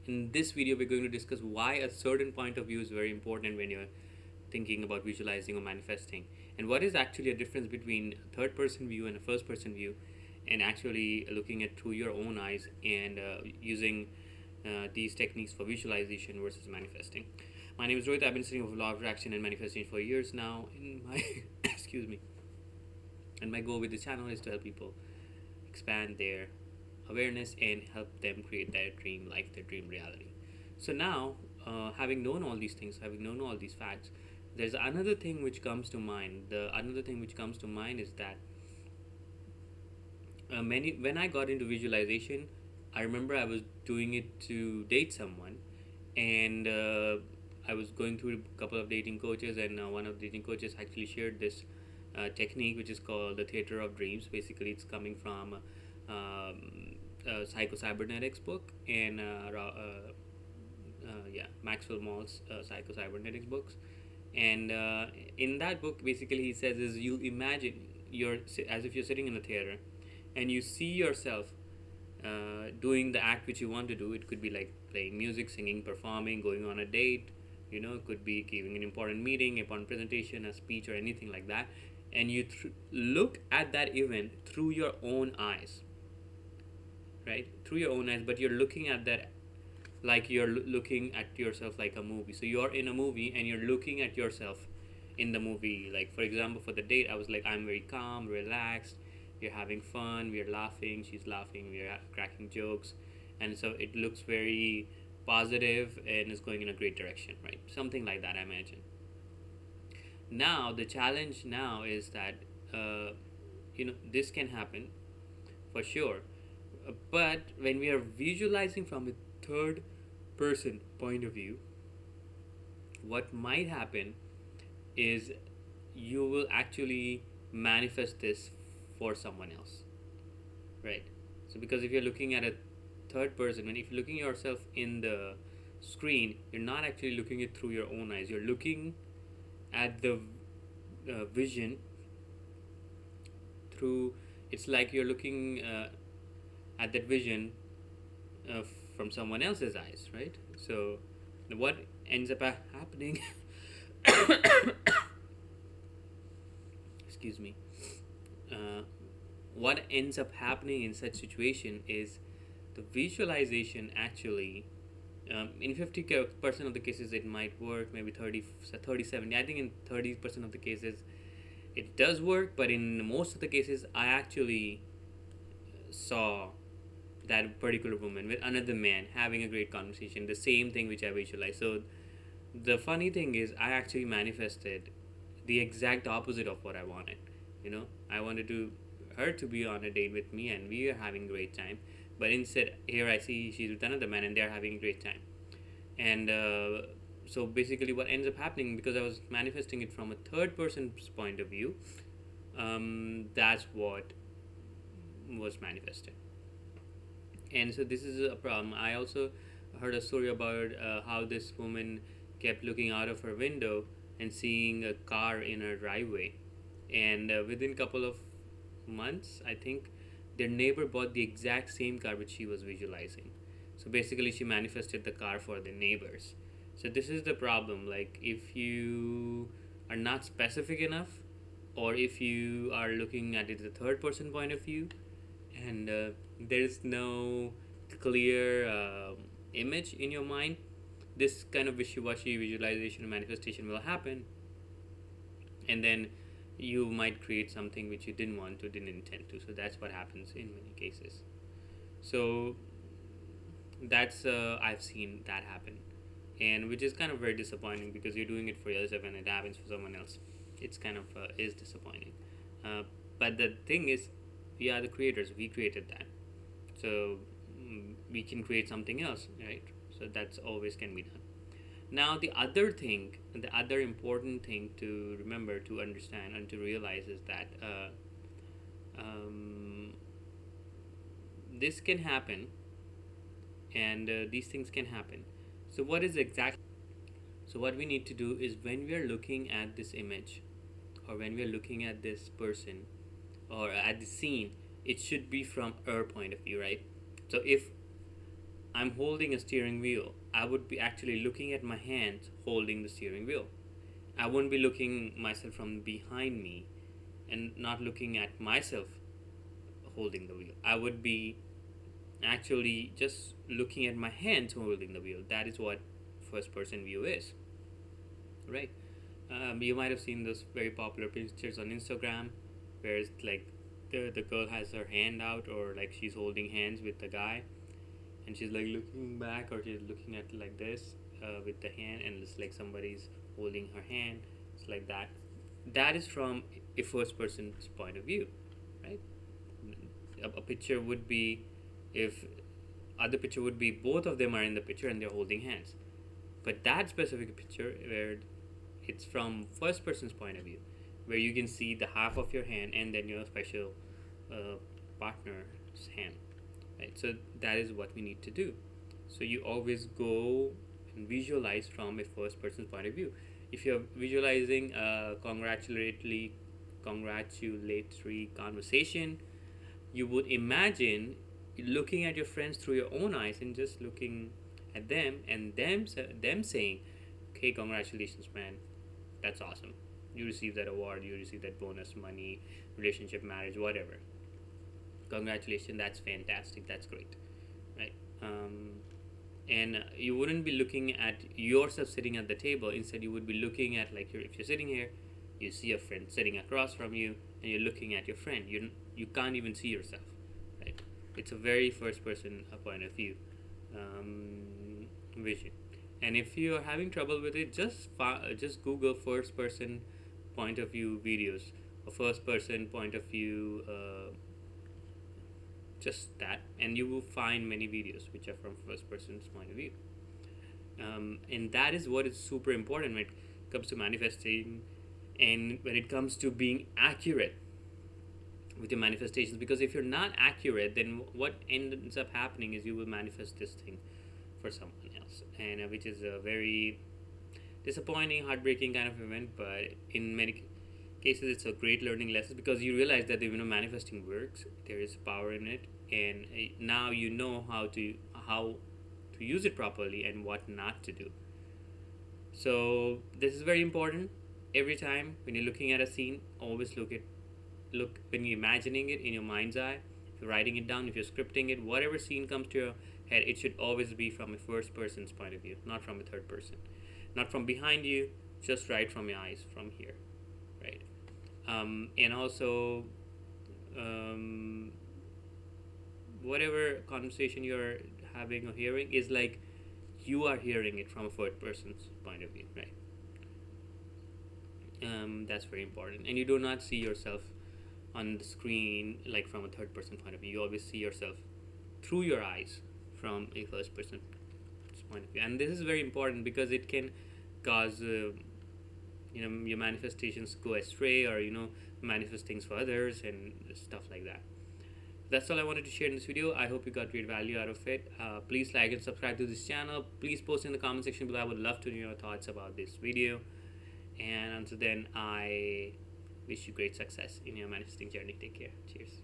In this video, we're going to discuss why a certain point of view is very important when you're thinking about visualizing or manifesting, and what is actually a difference between a third person view and a first person view, and actually looking at through your own eyes and using these techniques for visualization versus manifesting. My name is Rohit. I've been studying of law of attraction and manifesting for years now. In my excuse me, and my goal with this channel is to help people expand their awareness and help them create their dream life, their dream reality. So now, having known all these things, having known all these facts, there's another thing which comes to mind. The another thing which comes to mind is that many when I got into visualization, I remember I was doing it to date someone, and I was going through a couple of dating coaches, and one of the dating coaches actually shared this technique, which is called the theater of dreams. Basically, it's coming from psycho cybernetics book and Maxwell Maltz psycho cybernetics books. And in that book, basically, he says is you imagine you're as if you're sitting in a theater, and you see yourself doing the act which you want to do. It could be like playing music, singing, performing, going on a date. It could be giving an important meeting, important presentation, a speech, or anything like that. And you look at that event through your own eyes, right? Through your own eyes, but you're looking at that like you're looking at yourself like a movie. So you're in a movie and you're looking at yourself in the movie. Like, for example, for the date, I was like, I'm very calm, relaxed, we're having fun, we're laughing, she's laughing, we're cracking jokes, and so it looks very positive and is going in a great direction, right? Something like that, I imagine. Now the challenge now is that this can happen for sure, but when we are visualizing from a third person point of view, what might happen is you will actually manifest this for someone else, right? So because if you're looking at a third person, and if you're looking yourself in the screen, you're not actually looking it through your own eyes. You're looking at the vision through. It's like you're looking at that vision uh, from someone else's eyes, right? So what ends up happening excuse me, uh, what ends up happening in such situation is the visualization actually, in 50% of the cases it might work, maybe 30, 70. I think in 30% of the cases it does work, but in most of the cases I actually saw that particular woman with another man having a great conversation, the same thing which I visualized. So the funny thing is I actually manifested the exact opposite of what I wanted. I wanted her to be on a date with me and we are having a great time, but instead here I see she's with another man and they're having a great time. And so basically what ends up happening, because I was manifesting it from a third person's point of view, that's what was manifested. And so this is a problem. I also heard a story about how this woman kept looking out of her window and seeing a car in her driveway, and within a couple of months, I think, their neighbor bought the exact same car which she was visualizing. So basically she manifested the car for the neighbors. So this is the problem. Like, if you are not specific enough, or if you are looking at it the third person point of view, and there's no clear image in your mind, this kind of wishy-washy visualization and manifestation will happen, and then you might create something which you didn't want to, didn't intend to. So that's what happens in many cases. So that's I've seen that happen, and which is kind of very disappointing, because you're doing it for yourself and it happens for someone else. It's kind of is disappointing, but the thing is, we are the creators, we created that. So we can create something else, right? So that's always can be done. Now the other thing, the other important thing to remember, to understand, and to realize is that um, this can happen, and these things can happen. So what is exactly, so what we need to do is, when we are looking at this image, or when we are looking at this person, or at the scene, it should be from our point of view, right? So if I'm holding a steering wheel, I would be actually looking at my hands holding the steering wheel. I wouldn't be looking myself from behind me and not looking at myself holding the wheel. I would be actually just looking at my hands holding the wheel. That is what first person view is, right? You might have seen those very popular pictures on Instagram where it's like the girl has her hand out, or like she's holding hands with the guy, and she's like looking back, or she's looking at like this with the hand, and it's like somebody's holding her hand. It's like that. That is from a first person's point of view, right? A picture would be, if other picture would be both of them are in the picture and they're holding hands, but that specific picture where it's from first person's point of view, where you can see the half of your hand and then your special uh, partner's hand, right? So that is what we need to do. So you always go and visualize from a first person's point of view. If you're visualizing a congratulatory conversation, you would imagine looking at your friends through your own eyes and just looking at them, and them saying, okay, congratulations, man, that's awesome, you received that award, you received that bonus money, relationship, marriage, whatever, congratulations, that's fantastic, that's great, right? And you wouldn't be looking at yourself sitting at the table. Instead, you would be looking at, like, if you're sitting here, you see a friend sitting across from you, and you're looking at your friend. You can't even see yourself, right? It's a very first person point of view vision. And if you are having trouble with it, just Google first person point of view videos, or first person point of view. Just that, and you will find many videos which are from first person's point of view. And that is what is super important when it comes to manifesting, and when it comes to being accurate with your manifestations. Because if you're not accurate, then what ends up happening is you will manifest this thing for someone else, and which is a very disappointing, heartbreaking kind of event. But in many cases, it's a great learning lesson, because you realize that manifesting works. There is power in it, and now you know how to use it properly and what not to do. So this is very important. Every time when you're looking at a scene, always look when you're imagining it in your mind's eye. If you're writing it down, if you're scripting it, whatever scene comes to your head, it should always be from a first person's point of view, not from a third person, not from behind you, just right from your eyes, from here, right? And also, um, whatever conversation you're having or hearing is like you are hearing it from a third person's point of view, right? That's very important, and you do not see yourself on the screen like from a third person point of view. You always see yourself through your eyes from a first person point of view, and this is very important because it can cause your manifestations go astray, or manifest things for others and stuff like that. That's all I wanted to share in this video. I hope you got great value out of it. Please like and subscribe to this channel. Please post in the comment section below. I would love to know your thoughts about this video. And until then, I wish you great success in your manifesting journey. Take care. Cheers.